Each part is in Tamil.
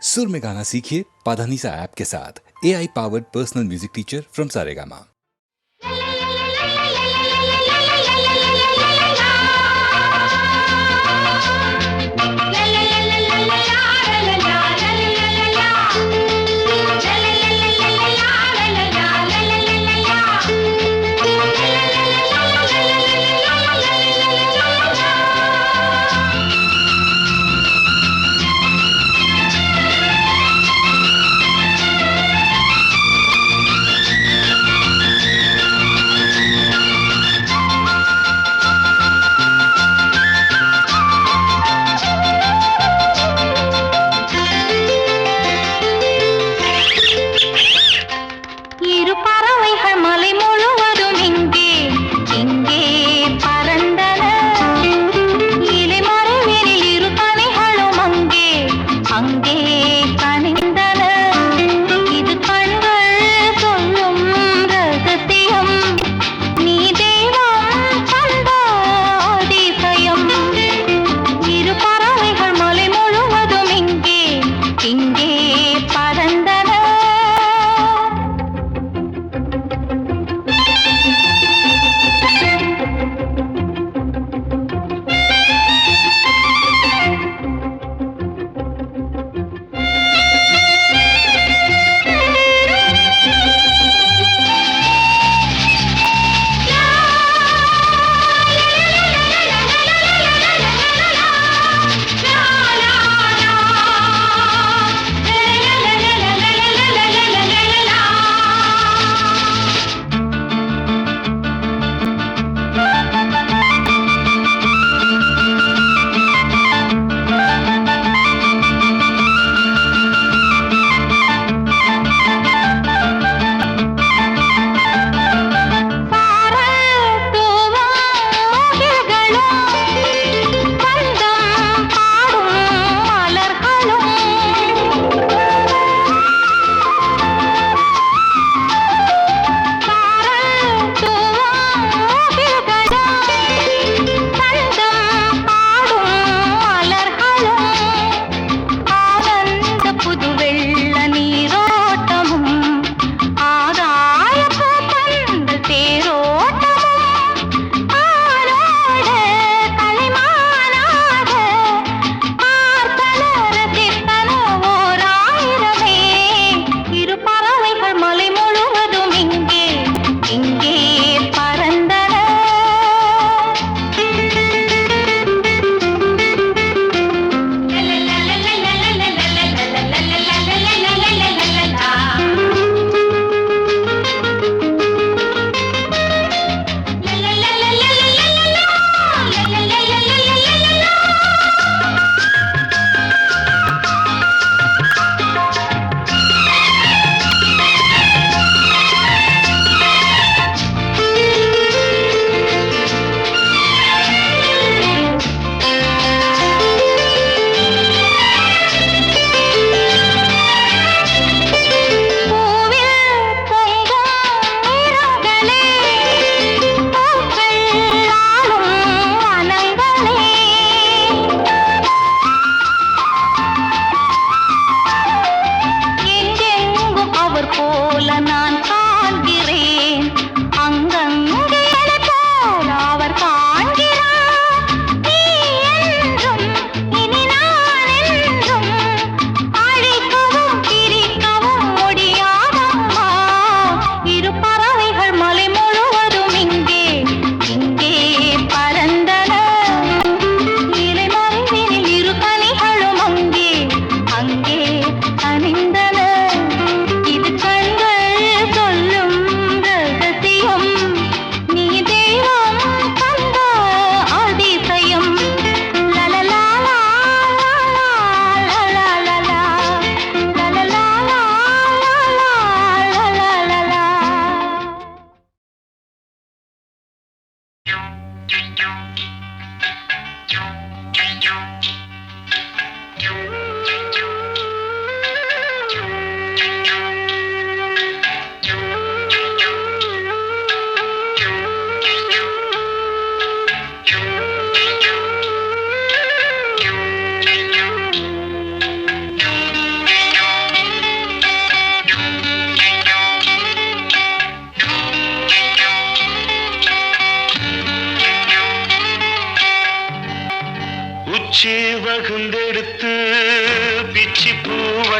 सुर में गाना सीखिए पाधानीसा ऐप के साथ। AI powered personal music teacher from Saregama.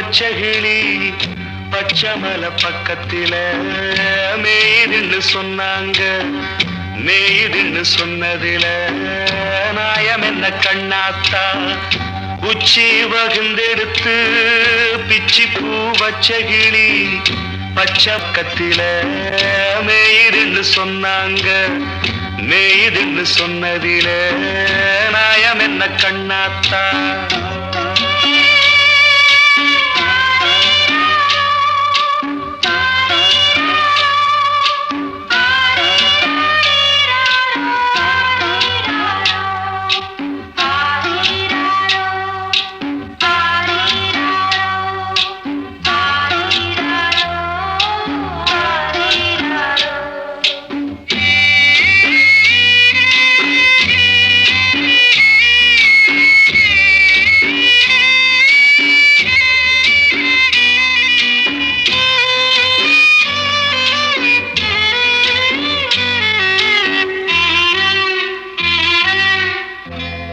வச்ச கிளி பச்சமல பக்கத்தில மேயுதுன்னு சொன்னாங்க. மேயுதுன்னு சொன்னதில நாயம் என்ன கண்ணாத்தா, உச்சி வகுந்தெடுத்து பிச்சி பூ வச்ச கிளி பச்சக்கத்தில மேயுதுன்னு சொன்னாங்க. மேயுதுன்னு சொன்னதில நாயம் என்ன கண்ணாத்தா.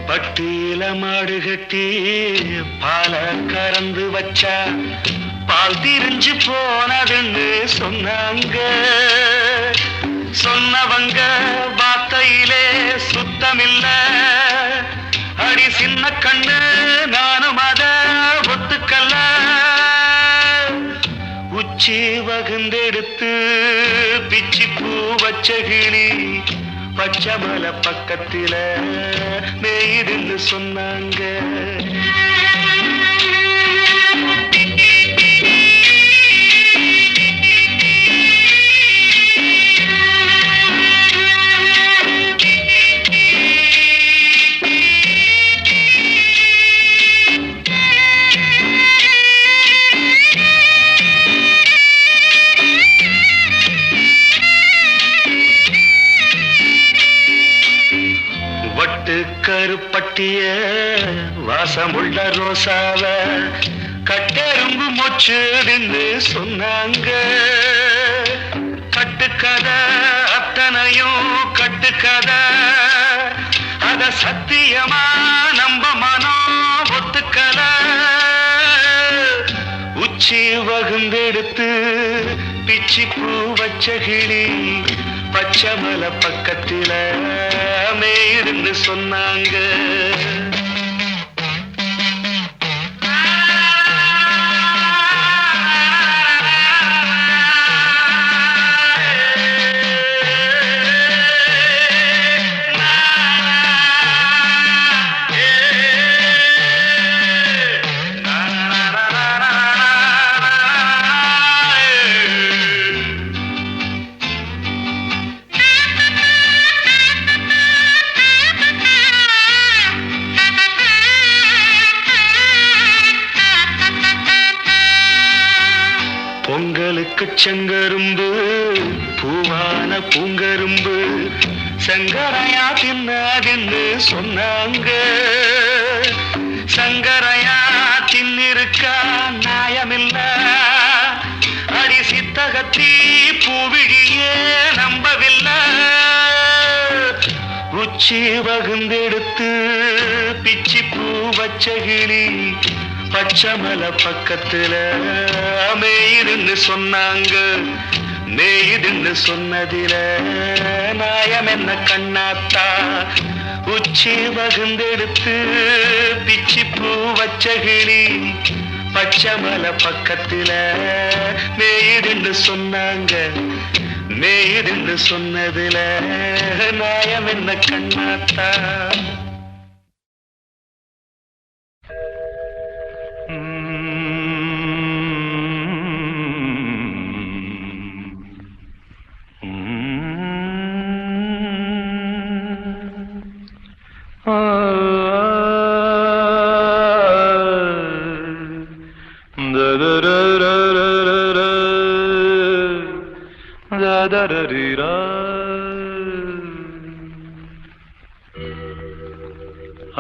பட்டியில மாடு கட்டி பால கறந்து வச்சா பால் திரிஞ்சு போனதுன்னு சொன்னாங்க. சொன்னவங்க வார்த்தையிலே சுத்தமில்ல. அடி சின்ன கண்ணு நானும் அத ஒத்துக்கல்ல. உச்சி வகுந்தெடுத்து பிச்சி பூ வச்ச கிளி பச்சமல பக்கத்தில மேயுதுன்னு சொன்னாங்க. வட்டு கருப்பட்டிய வாசமுள்ள ரோசாவ கட்டெரும்பு மொச்சுடுன்னு சொன்னாங்க. கட்டுக்கதை அத்தனையும் கட்டுக்கதை, அத சத்தியமா நம்ப மனம் ஒத்துக்கல. உச்சி வகுந்தெடுத்து பிச்சி பூ வச்ச கிளி பச்சமல பக்கத்தில மேயுதுன்னு சொன்னாங்க. பொங்கலுக்கு செங்கரும்பு பூவான பூங்கரும்பு சங்கரையா தின்னாதுன்னு சொன்னாங்க. சங்கரையா தின்னிருக்கா நியாயமில்ல. அடி சித்தகத்தி பூவிழியே நம்பவில்லை. உச்சி வகுந்தெடுத்து பிச்சி பூ வச்ச கிளி பச்சமல பக்கத்தில மேயுதுன்னு சொன்னாங்க. மேயுதுன்னு சொன்னதில நாயம் என்ன கண்ணாத்தா, உச்சி வகுந்தெடுத்து பிச்சி பூ வச்ச கிளி பச்சமல பக்கத்தில மேயுதுன்னு சொன்னாங்க. மேயுதுன்னு சொன்னதில நாயம் என்ன கண்ணாத்தா.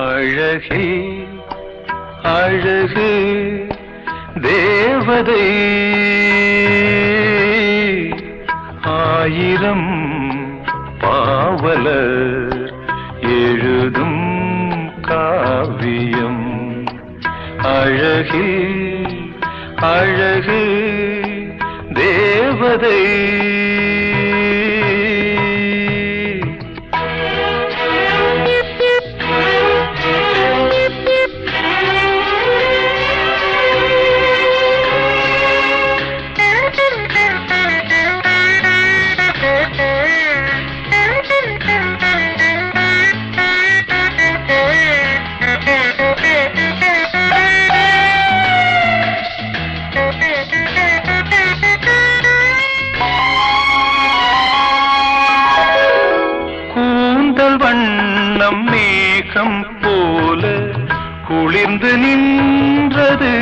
அழகே அழகு தேவதை ஆயிரம் பாவலர் எழுதும் காவியம். அழகே அழகு தேவதை வண்ணம் மேகம் போல குளிர்ந்து நின்றது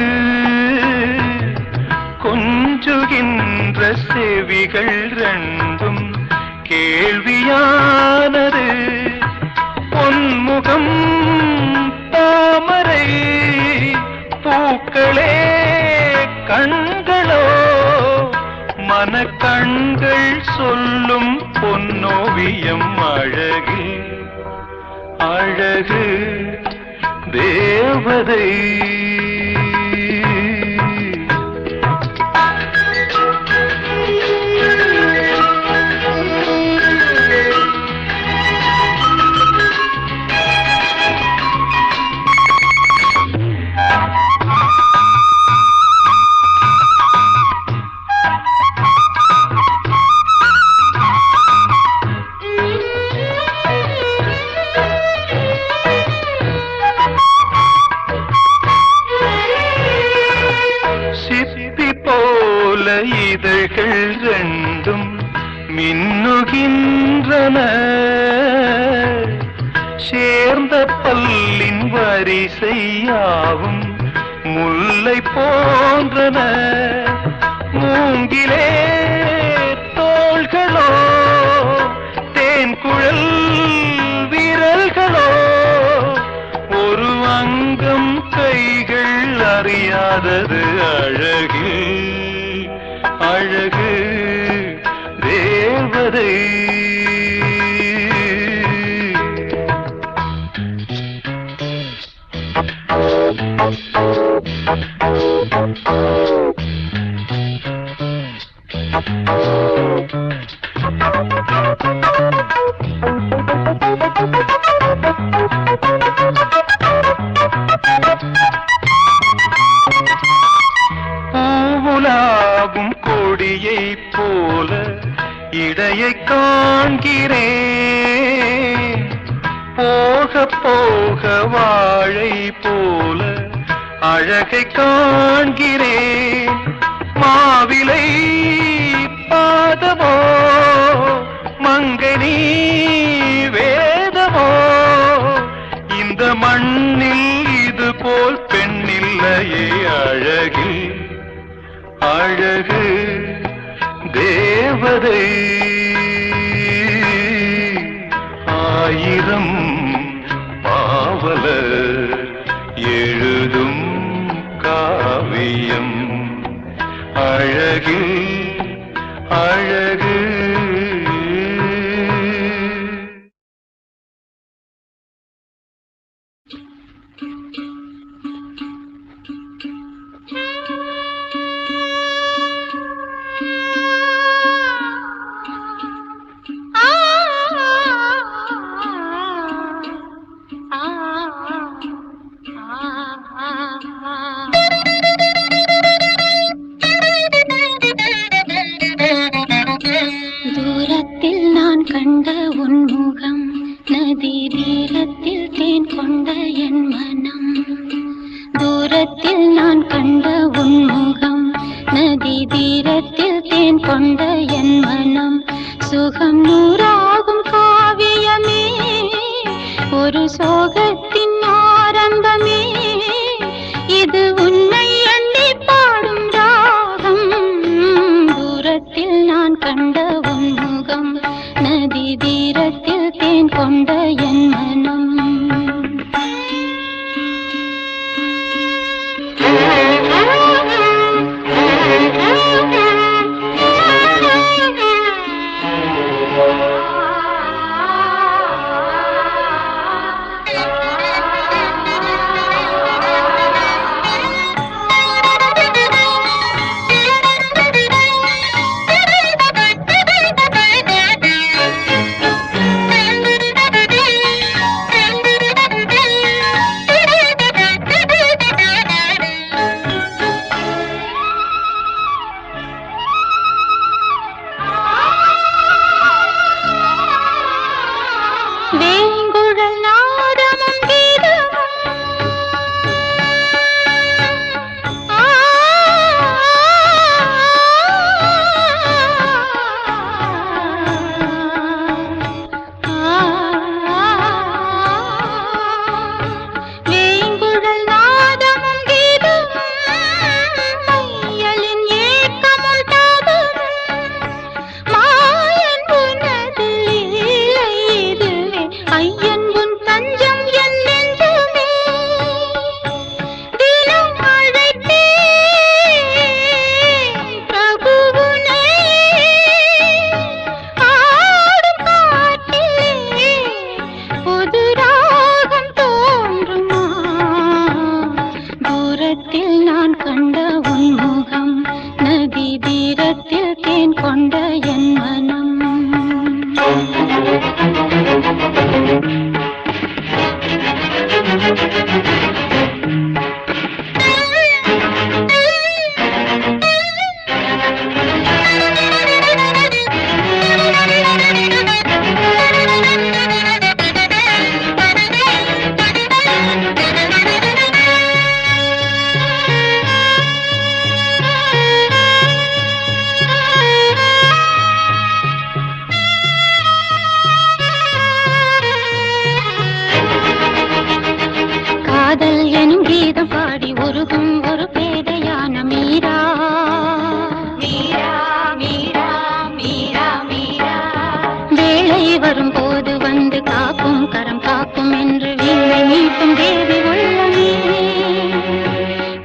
கொஞ்சுகின்ற செவிகள் ரெண்டும் கேள்வியானது பொன்முகம் தாமரை பூக்களே கண்களோ மனக்கண்கள் சொல்லும் பொன்னோவியம் அழகு அழகு தேவதை இதழ்கள் ரெண்டும் மின்னுகின்றன சேர்ந்த பல்லின் வரிசையாவும் முல்லை போன்றன மூங்கிலே தோள்களோ தேன்குழல் விரல்களோ ஒரு அங்கம் கைகள் அறியாதது அழகு அழகு தேவதை பூவுலாவும் கொடியை போல இடையை காண்கிறேன் போக போக வாழை போல அழகை காண்கிறேன் மாவிலை பாதமோ மங்கனி வேதமோ இந்த மண்ணில் இது போல் பெண்ணில்லையே அழகில் அழகு தேவதை ஆயிரம் பாவலர் எழுதும் காவியம் அழகில் அழகு காட்டும் தேவி உள்ளமே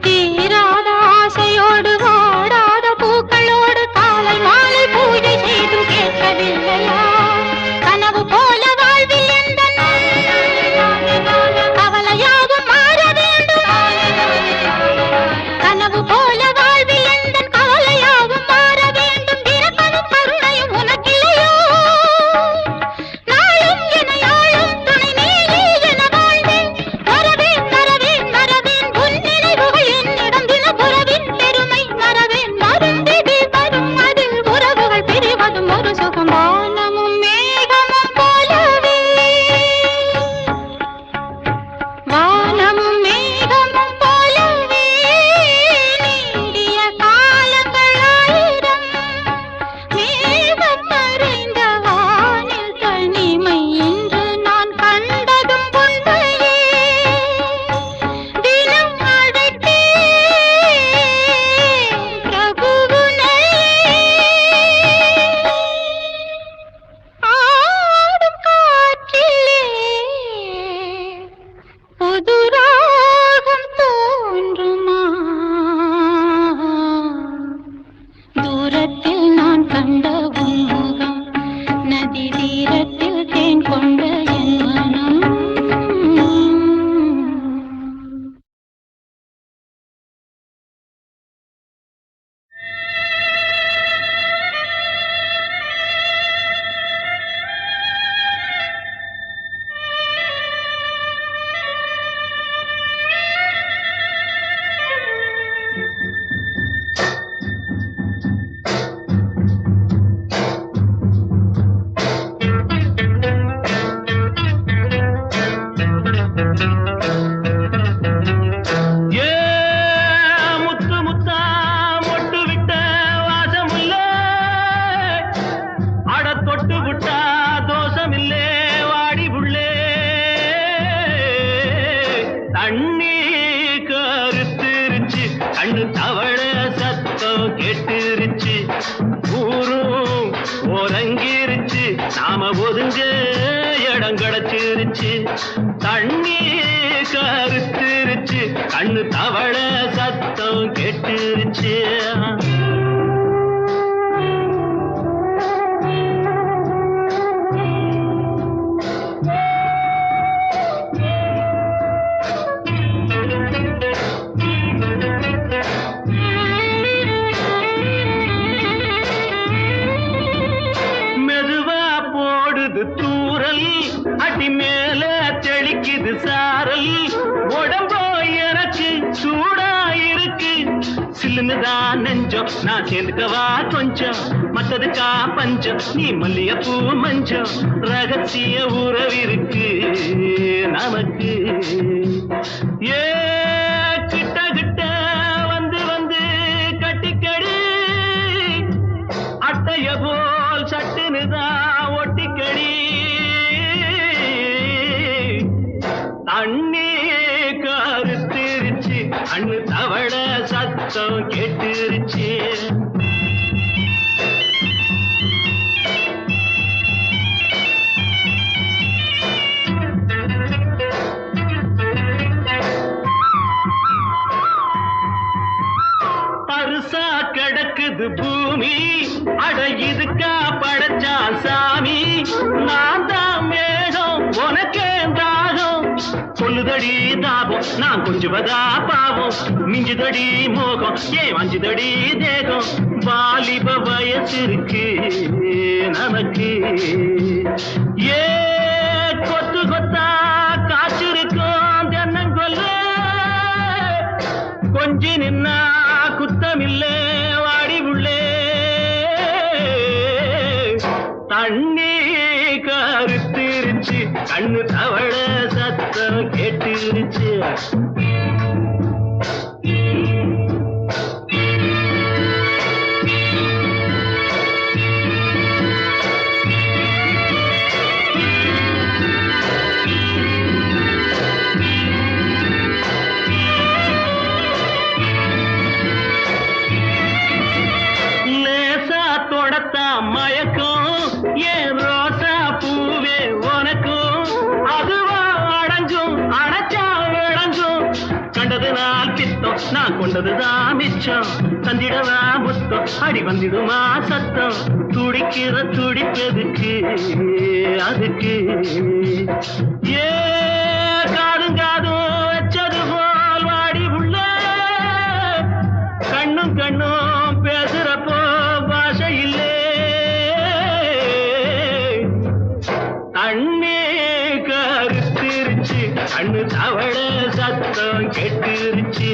தீராத ஆசையோடு வாடாத பூக்களோடு காலை மாலை பூஜை செய்தும் கேட்கவில்லையா கனவு போல வாழ்வில் எந்த கவலையாகும் மாற வேண்டும் கனவு போல வாழ்வில் எந்த கவலையாகும் மாற வேண்டும் இரக்கமும் கருணையும் உனக்கில்லையோ நாளும் எனையாளும் துணை நீயே என வாழ்ந்தேன் மறவேன் மறவேன் மறவேன் உன் நினைவுகள் என்னிடம் தினபுறவின் பெருமை மறவேன் மருந்திது வரும் அதில் உறவுகள் பிரிவதும் ஒரு சுகம் வானமும் மேகமும் போலவே வானமும் மேகமும் போலவே நீடிய காலங்கள் ஆயிரம் மேகம் மறைந்த வானில் தனிமை என்று நான் கண்டதும் உண்மையே தினம் அழைத்தேன் பிரபுவுனை ஆடும் காற்றிலே புது ராகம் தோன்றுமா தூரத்தில் நான் கண்ட உன் முகம் நதி தீரத்தில் தேன் கொண்ட என் மனம் ஏ முத்து முத்தா மொட்டு விட்ட வாசமுல்ல அட தொட்டு விட்டா தோஷமில்லே வாடி புள்ளே தண்ணி கருத்துருச்சு கண்ணு தவள சத்தம் கேட்டுருச்சு ஊரும் ஒரங்கிருச்சு நாம ஒதுங்க இடம் கிடைச்சிருச்சு தண்ணி கருத்துருச்சு கண்ணு தவள சத்தம் கேட்டுருச்சு மெதுவா போடுது தூரல் அடி மேல தெளிக்குது சாரல் உடம்போ எனக்கு சூடா இருக்கு சில்லுன்னுதான் நெஞ்சம் நான் சேர்ந்துக்கவா கொஞ்சம் மத்ததுக்கா பஞ்சம் நீ மல்லிகைப்பூ மஞ்சம் ரகசிய உறவிருக்கு நமக்கு ஏ கிட்ட கிட்ட வந்து வந்து கட்டிக்கடி அட்டைய போல் சட்டுனுதான் ஒட்டிக்கடி தண்ணி கருத்திருச்சு அண்ணு தவள சத்தம் கேட்டுருச்சு பருசா கிடக்குது பூமி அட இதுக்கா படைச்சா சாமி நான் தான் மேகம் உனக்கே தாகம் சொல்லுதடி தாபம் நான் கொஞ்சுவதா பாவம் மிஞ்சுதடி மோகம் ஏன் வஞ்சுதடி தேகம் வாலிப வயசு இருக்கு நமக்கு ஏ கொத்து கொத்தா காய்ச்சிருக்கும் தென்னங்கொல்ல கொஞ்சி நின்னா குத்தமில்லே வாடி உள்ளே தண்ணி கருத்திருச்சு கண்ணு தவள சத்தம் கேட்டுருச்சு மயக்கம் ஏன் ரோசா பூவே உனக்கும் அது வந்ததுதான் மிச்சம் தந்திடவா முத்தம் அடி வந்திடுமா சத்தம் துடிக்கிற துடிப்பெதுக்கு அதுக்கு ஏ காதும் காதும் வச்சது போல் வாடி உள்ள கண்ணும் கண்ணும் பேசுறப்போ பாஷை இல்லே அண்ணே கருத்திருச்சு கண்ணு தவள சத்தம் கெட்டுருச்சு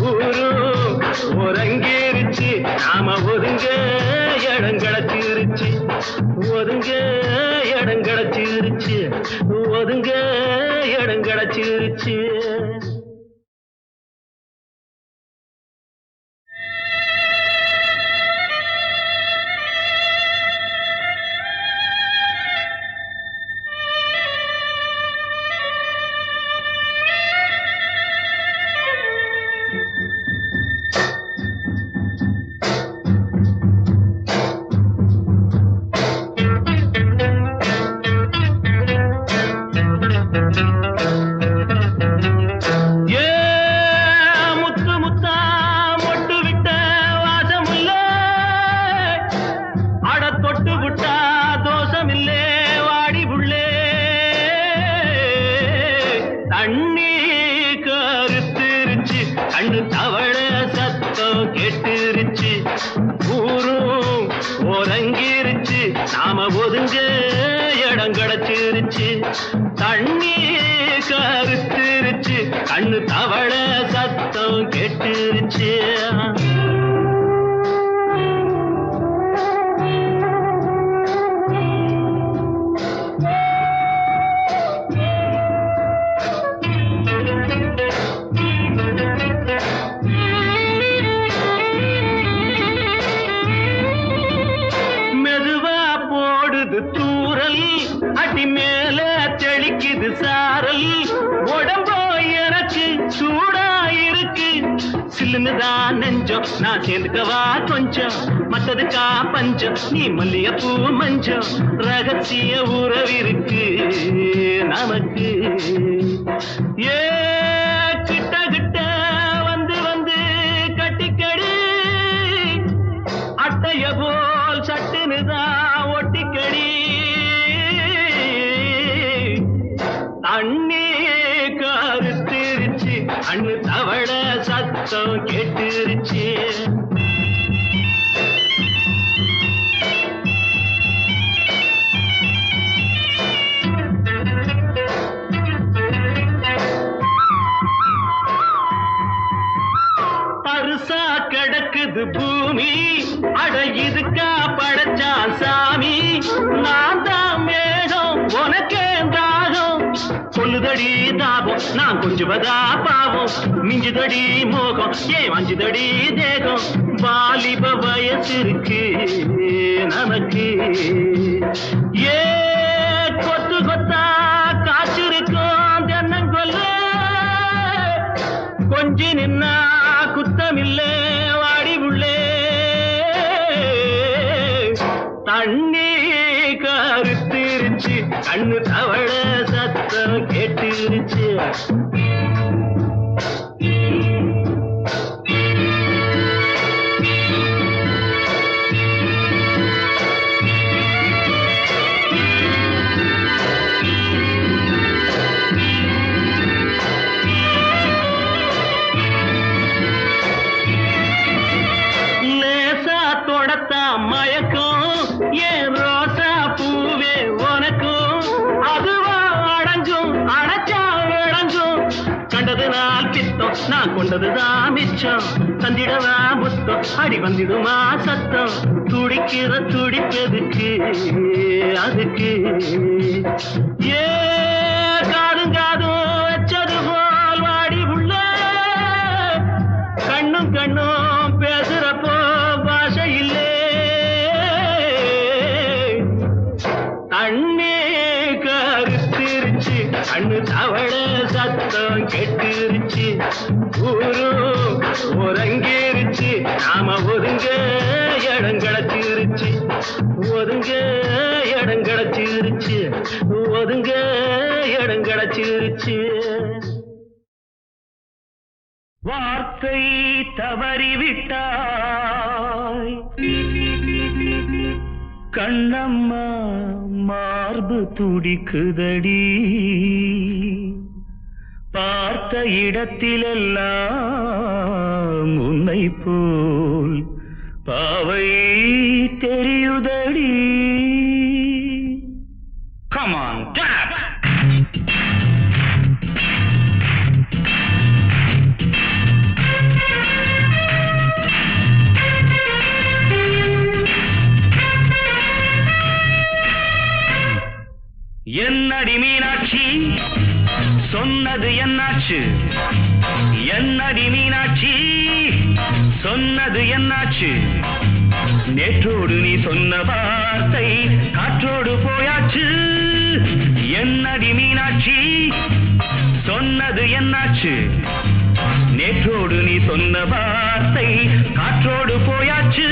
ஊரும் உறங்கிருச்சு நாம ஒதுங்க இடம் கிடச்சிருச்சு ஒதுங்க இடம் கிடச்சிருச்சு ஒதுங்க இடம் கிடச்சிருச்சு கண்ணு தவள சத்தம் கெட்டுருச்சு ஊரும் உறங்கிருச்சு நாம ஒதுங்க இடம் கிடச்சிருச்சு தண்ணி கருத்துருச்சு கண்ணு தவள சத்தம் கெட்டுருச்சு தூரல் அடி மேல தெளிக்குது சாரல் உடம்போ எனக்கு சூடாயிருக்கு சில்லுன்னுதான் நெஞ்சம் நான் சேர்ந்துக்கவா கொஞ்சம் மத்ததுக்கா பஞ்சம் நீ மல்லிகைப்பூ மஞ்சம் ரகசிய உறவிருக்கு நமக்கு ஏ கிட்ட கிட்ட வந்து வந்து கட்டிக்கடி அட்டைய போல் சட்டுனுதான் ஒட்டிக்கடி தண்ணி கருத்திருச்சு அண்ணு தவள சத்தம் கெட்டுருச்சு பருசா கிடக்குது பூமி அட இதுக்கா படைச்சா சாமி நான் தான் மேகம் உனக்கே தாகம் சொல்லுதடி தாபம் நான் கொஞ்சுவதா பாவம் மிஞ்சுதடி மோகம் ஏன் வஞ்சுதடி தேகம் வாலிப வயசு இருக்கு நமக்கு ஏ கொத்து கொத்தா காய்ச்சிருக்கும் தென்னங்கொல்ல கொஞ்சி நின்னா குத்தமில்லே வாடி உள்ளே தண்ணி கருத்திருச்சு கண்ணு தவள சத்தம் கேட்டுருச்சு மயக்கம் ஏன் ரோசா பூவே உனக்கும் அதுவா அடைஞ்சும் அடைச்சா விளைஞ்சும் கண்டதுனால் பித்தம் நான் கொண்டதுதான் மிச்சம் தந்திடவா முத்தம் அடி வந்திடுமா சத்தம் துடிக்கிற துடிப்பெதுக்கு அதுக்கு ஏ காதும் காதும் வச்சது போல் வாடி உள்ள கண்ணும் கண்ணும் பேசுறப்போ பாஷை இல்லே தண்ணி கருத்திருச்சு கண்ணு தவள சத்தம் கெட்டுருச்சு ஊரும் உறங்கிருச்சு நாம ஒதுங்க இடம் கிடச்சிருச்சு ஒதுங்க இடம் கிடச்சிருச்சு ஒதுங்க இடம் கிடச்சிருச்சு வார்த்தை வார்த்தை தவறிவிட்டாய் கண்ணம்மா மார்பு துடிக்குதடி பார்த்த இடத்திலெல்லாம் உன்னை போல் பாவை தெரியுதடி Come on, tap! என்னடி மீனாட்சி சொன்னது என்னாச்சு என்னடி மீனாட்சி சொன்னது என்னாச்சு நேற்றோடு நீ சொன்ன வார்த்தை காற்றோடு போயாச்சு என்னடி மீனாட்சி சொன்னது என்னாச்சு நேற்றோடு நீ சொன்ன வார்த்தை காற்றோடு போயாச்சு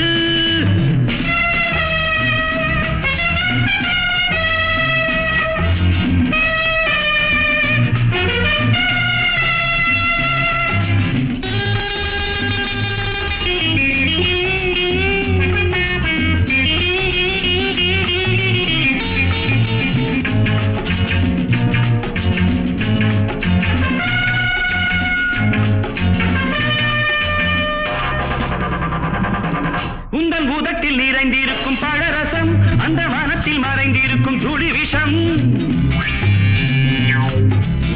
உந்தன் உதட்டில் நிறைந்திருக்கும் பழரசம் அந்த மனத்தில் மறைந்திருக்கும் துளி விஷம்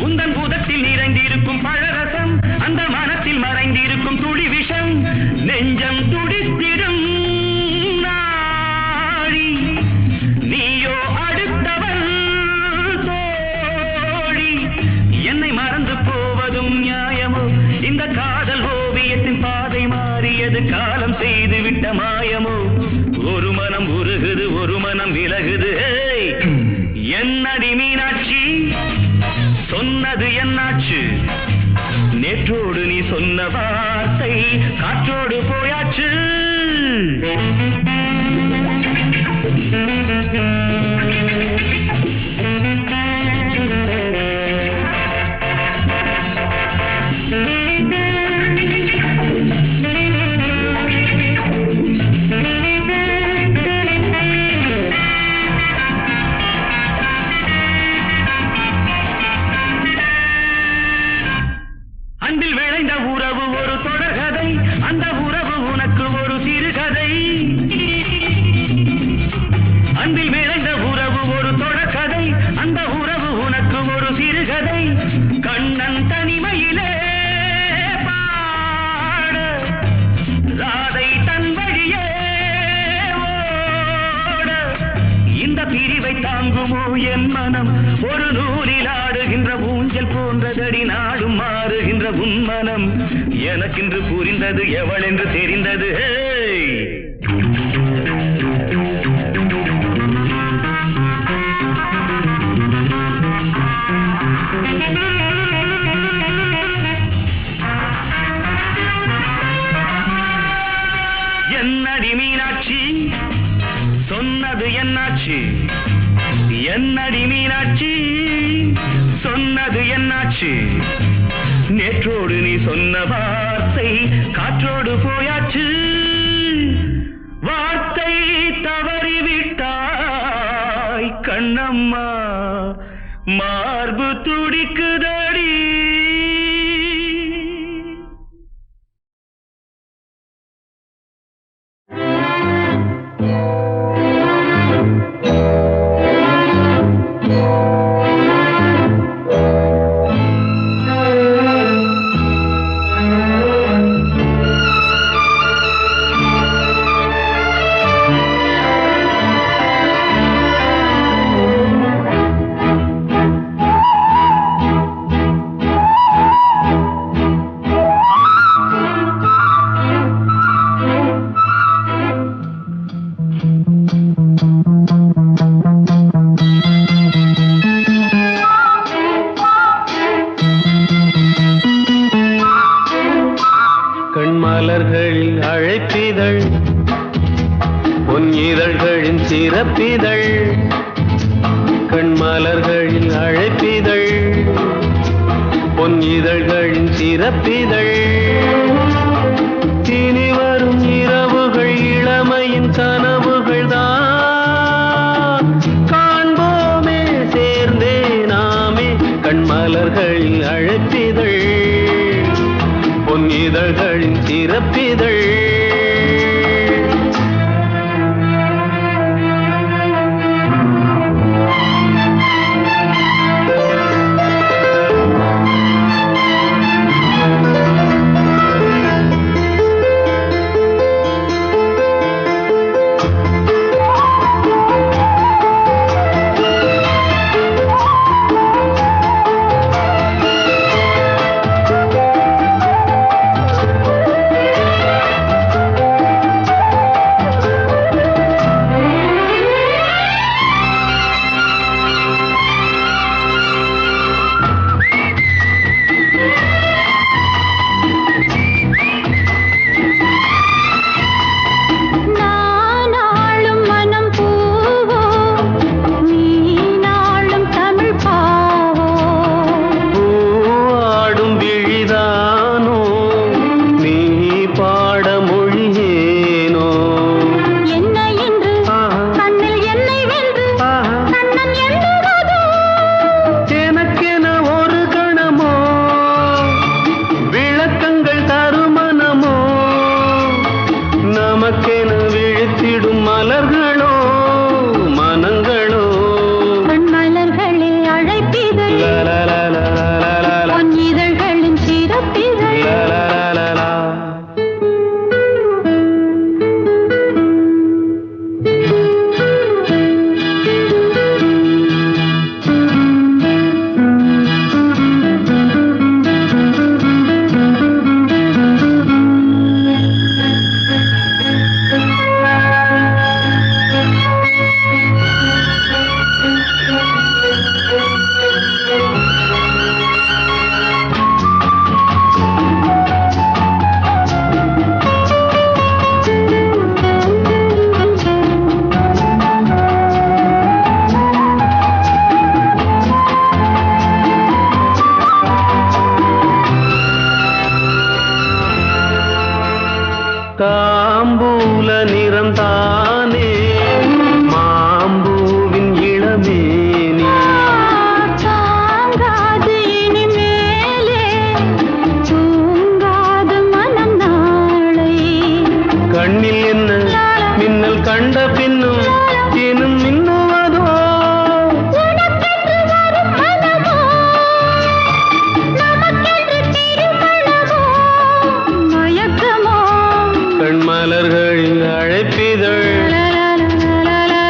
உந்தன் உதட்டில் நிறைந்திருக்கும் பழரசம் அந்த மனத்தில் மறைந்திருக்கும் துளி விஷம் நெஞ்சம் துடித்திடும் நாடி நீயோ அடுத்தவள் தோழி என்னை மறந்து போவதும் நியாயமோ இந்த காதல் ஓவியத்தின் பாதை மாறியது காலம் செய்து விட்ட மாயமோ ஒரு மனம் உருகுது ஒரு மனம் விலகுது என்னடி மீனாட்சி சொன்னது என்னாச்சு நேற்றோடு நீ சொன்ன வார்த்தை காற்றோடு போயாச்சு அன்பில் விளைந்த உறவு ஒரு தொடர்கதை அந்த உறவு உனக்கு ஒரு சிறுகதை அன்பில் விளைந்த உறவு ஒரு தொடர்கதை அந்த உறவு உனக்கு ஒரு சிறுகதை கண்ணன் தனிமையிலே பாட ராதை தன் வழியே ஓட இந்த பிரிவை தாங்குமோ என் மனம் ஒரு நூலில் ஆடுகின்ற ஊஞ்சல் போன்றதடி நாடும் மாறுகின்ற உன்மனம் எனக்கென்று புரிந்தது எவள் என்று தெரிந்தது என்னடி மீனாட்சி சொன்னது என்னாச்சு என்னடி மீனாட்சி சொன்னது என்னாச்சு நேற்றோடு நீ சொன்ன வார்த்தை காற்றோடு போயாச்சு வார்த்தை தவறிவிட்டாய் கண்ணம்மா மார்பு துடிக்குதடி கண்மலர்களின் அழைப்பிதழ் பொன் இதழ்களின் சிறப்பிதழ் கண்மலர்களின் அழைப்பிதழ் பொன் இதழ்களின் சிறப்பிதழ் நமக்கென விழித்திடும் மலர்களோ மனங்களோ மலர்களே அழைப்பிதழ் பொன் இதழ்களின் சிறப்பிதழ் தாம்பூல நிறம் தானே மாம்பூவின் இளமேனி தாங்காது இனிமேலே தூங்காது மனம் நாளை கண்ணில் என்ன மின்னல் கண்ட பின்னும் தினும் மின்னுவதோ உனக்கென்று வரும் மனமோ நமக்கென்று திருமணமோ மயக்கமோ கண்மலர்களின் அழைப்பிதழ்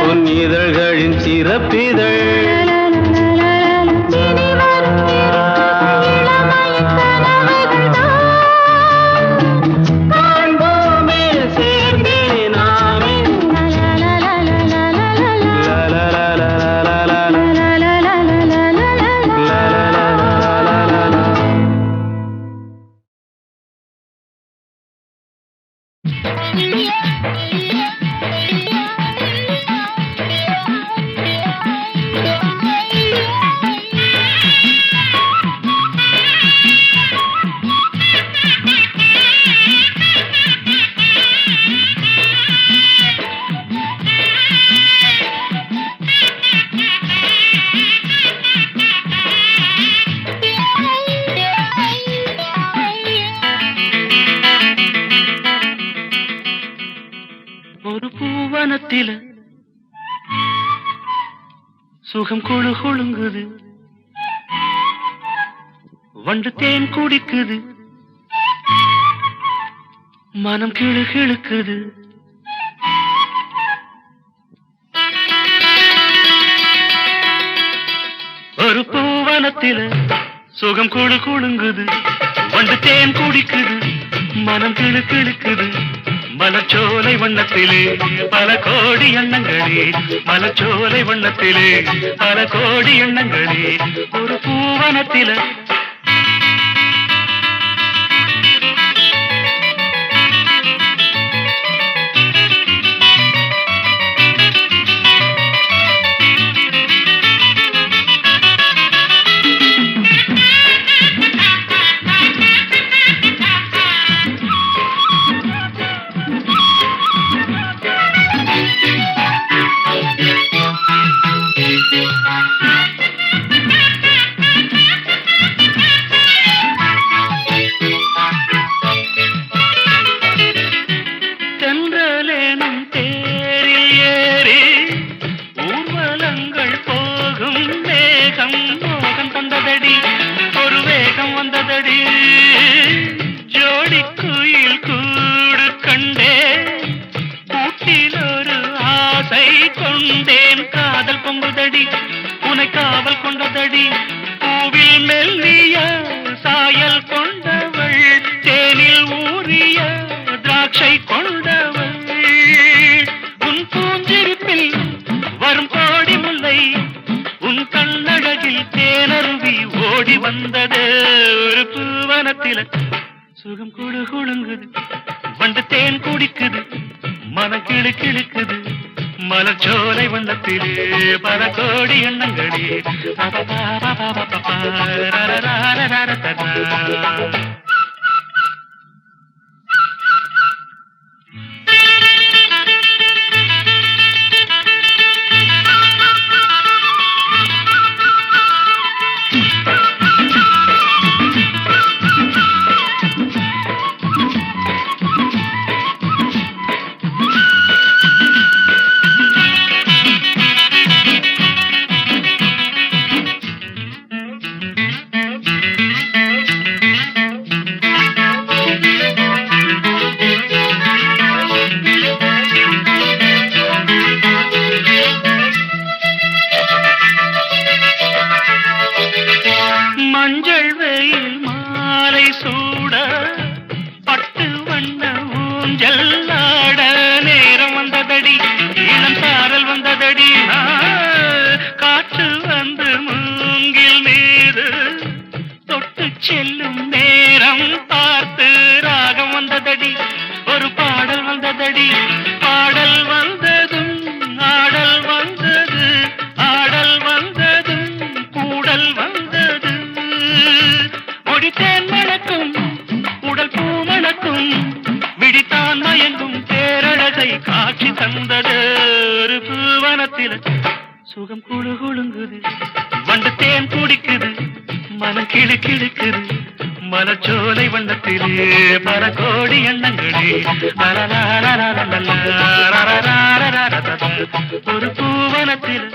பொன் இதழ்களின் சிறப்பிதழ் இனி வரும் இளமையின் கனவுகள்தான் காண்போமே சேர்ந்தே நாமே ஒரு பூவனத்தில சுகம் குழு குழுங்குது, வண்டு தேன் குடிக்குது, மனம் கிழு கிழுக்குது. ஒரு பூவனத்தில சுகம் குழு குழுங்குது, வண்டு தேன் குடிக்குது, மனம் கிழு கிழுக்குது. மலச்சோலை வண்ணத்திலே பல கோடி எண்ணங்களே, மலச்சோலை வண்ணத்திலே பல கோடி எண்ணங்களே. ஒரு பூவனத்தில தென்றலேனும் தேரில் ஏறி ஊர்வலங்கள் போகும் வேகம் மோகம் தந்ததடி, ஒரு வேகம் வந்ததடி. ஜோடி குயில் கூடு கண்டே கூட்டில் ஒரு ஆசை கொண்டேன், காதல் பொங்குதடி, உனை காவல் கொண்டதடி. பூவில் மெல்லிய சாயல் கொண்டவள், தேனில் ஊறிய திராட்சை கொண்டவள். உன் பூஞ்சிரிப்பில் வரும் கோடி முல்லை, உன் கண்ணழகில் தேனருவி ஓடி வந்தது. ஒரு பூவனத்தில சுகம் குழு குழுங்குது, வண்டு தேன் குடிக்குது, மனம் கிளு கிழுக்குது. மலச்சோலை வண்ணத்திலே பல கோடி எண்ணங்களே. ஊஞ்சலாட நேரம் வந்ததடி இளம் சாரல் வந்ததடி காற்று வந்து மூங்கில் மீது தொட்டு செல்லும் நேரம் பார்த்து ராகம் வந்ததடி ஒரு பாடல் வந்ததடி பாடல் வந்ததும் ஆடல் வந்தது ஆடல் வந்ததும் கூடல் வந்தது முடித்தேன் மணக்கும் உடல் பூ மணக்கும் விடித்தான் மயங்கும் பேரழகை காட்சி தந்தது ஒரு பூவனத்தில் சுகம் குழு குழுங்குது வண்டு தேன் குடிக்குது மனம் கிழு கிழக்குது மலச்சோலை வண்ணத்திலே பல கோடி எண்ணங்களே ஒரு பூவனத்தில்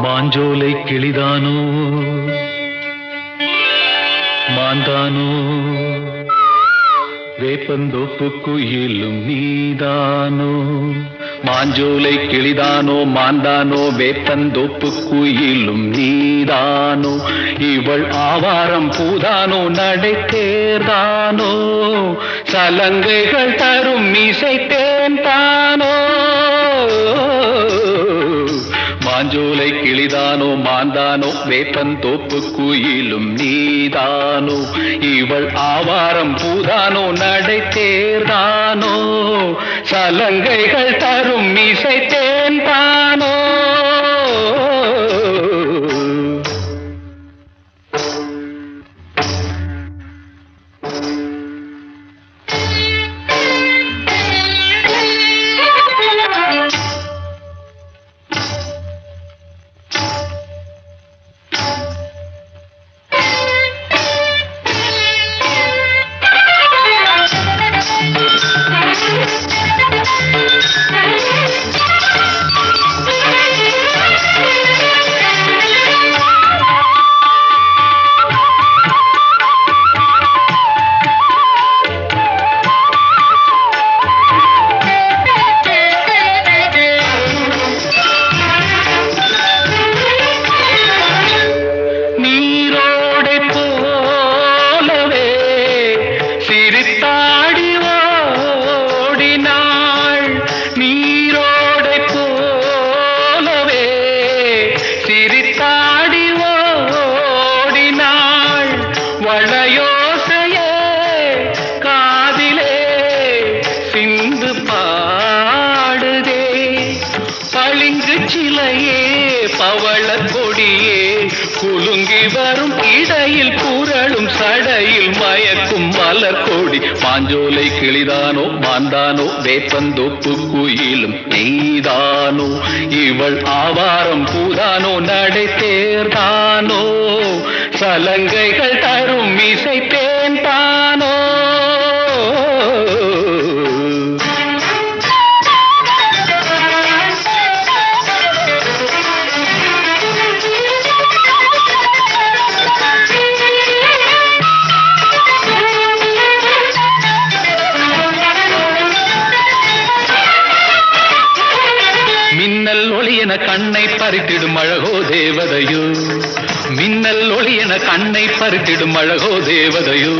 மாஞ்சோலை கிளிதானோ மாந்தானோ வேப்பந்தோப்பு குயிலும் நீதானோ மாஞ்சோலை கிளிதானோ மாந்தானோ வேப்பந்தோப்பு குயிலும் நீதானோ இவள் ஆவாரம் பூதானோ நடை தேர்தானோ சலங்கைகள் தரும் மீசை தேன்தானோ மாஞ்சோலை கிளிதானோ மாந்தானோ வேப்பந்தோப்பு குயிலும் நீதானோ இவள் ஆவாரம் பூதானோ நடை தேர்தானோ சலங்கைகள் தரும் மீசை தேன்தானோ மாஞ்சோலை கிளிதானோ மாந்தானோ வேப்பந்தோப்பு குயிலும் நீதானோ இவள் ஆவாரம் பூதானோ நடை தேர்தானோ சலங்கைகள் தரும் இசை தேன்தானோ கண்ணை பறித்திடும் அழகோ தேவதையோ மின்னல் ஒளி என கண்ணை பறித்திடும் அழகோ தேவதையோ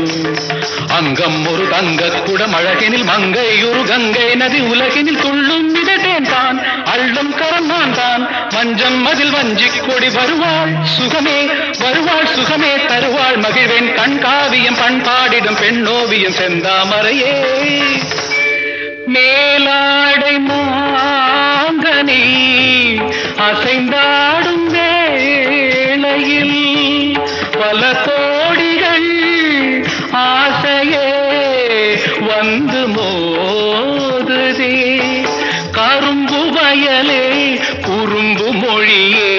அங்கம் ஒரு தங்க குடம் அழகினில் மங்கை ஒரு கங்கை நதி உலகினில் துள்ளும் மிதட்டேன் தான் அள்ளும் கரந்தான் தான் வஞ்சம் மதில் வஞ்சிக் கொடி வருவாள் சுகமே தருவாள் மகிழ்வேன் கண்காவியம் பண்பாடிடும் பெண்ணோவியம் செந்தாமரையே மேலாடை மாங்கனி அசைந்தாடும் வேளையில் பல கோடிகள் ஆசையே வந்து மோதுதே கரும்பு வயலே குறும்பு மொழியே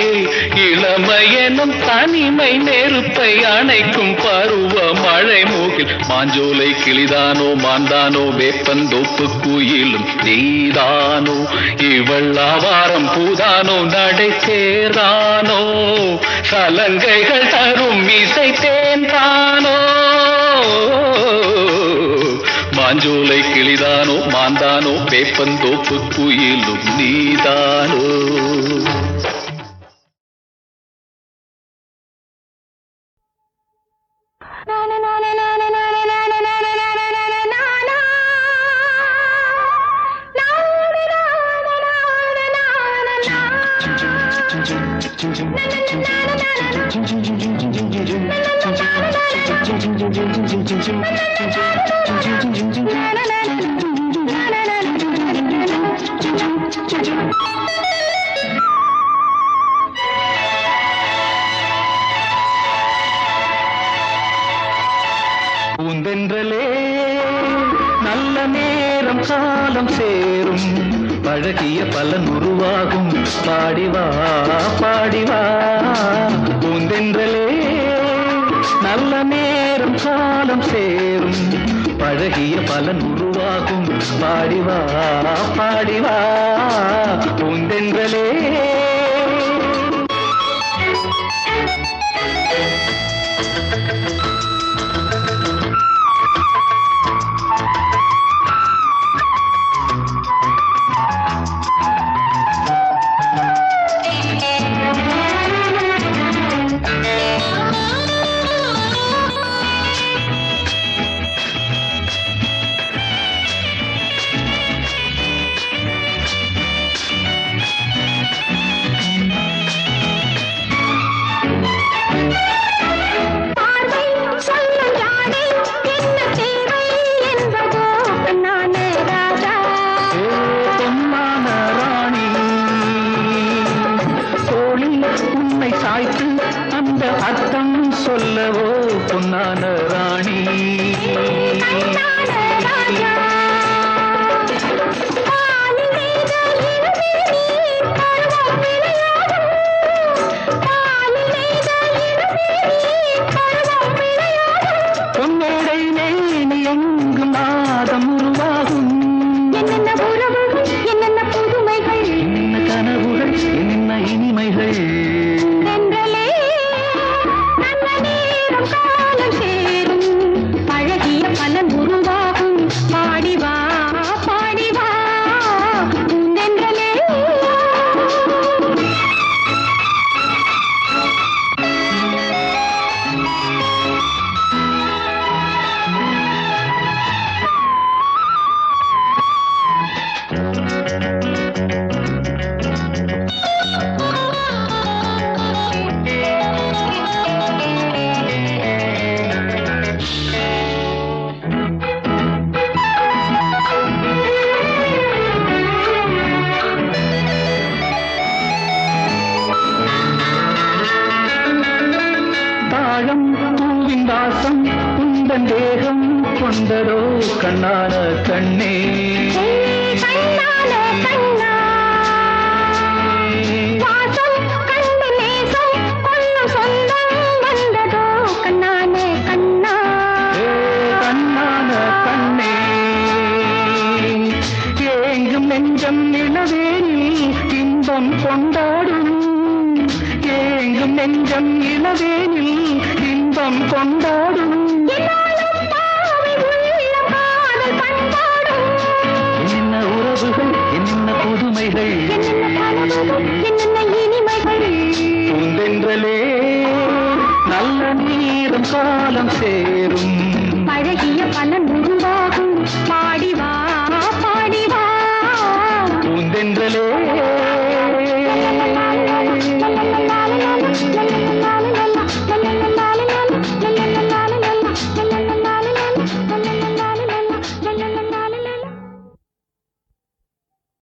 இளமையெனும் தனிமை நெருப்பை அணைக்கும் பருவ மழை மூகில் மாஞ்சோலை கிளிதானோ மாந்தானோ வேப்பந்தோப்பு குயிலும் நீதானோ இவள் ஆவாரம் பூதானோ நடை சேர்தானோ சலங்கைகள் தரும் இசை தேன்தானோ மாஞ்சோலை கிளிதானோ மாந்தானோ வேப்பந்தோப்பு குயிலும் நீதானோ. பூந்தென்றலே நல்ல நேரம் காலம் சேரும் பழகிய பலன் உருவாகும் பாடிவா பாடிவா. பூந்தென்றலே நல்ல நேரம் காலம் சேரும் பழகிய பலன் உருவாகும் பாடிவா பாடிவா. பூந்தென்றலே அந்த அர்த்தம் சொல்லவோ பொன்னான ராணி. பொன்னேடை மேனி எங்கு மாதம் உருவாகும். என்னென்ன உறவுகள் என்னென்ன புதுமைகள் என்ன கனவுகள் என்ன இனிமைகள். பூவின் வாசம் உந்தன் தேகம் கொண்டதோ கண்ணான கண்ணே. வாசம் கண்ணு நேசம் கொள்ளும் சொந்தம் வந்ததோ கண்ணான கண்ணா. கண்ணான கண்ணே ஏங்கும் நெஞ்சம் இளவேனில் இன்பம் கொண்டாடும். ஏங்கும் நெஞ்சம் இளவேனில் இன்பம் கொண்டாடும். என்ன உறவுகள் என்ன புதுமைகள் என்ன இனிமைகள். பூந்தென்றலே நல்ல நேரம் காலம் சேரும் பழகிய பலன்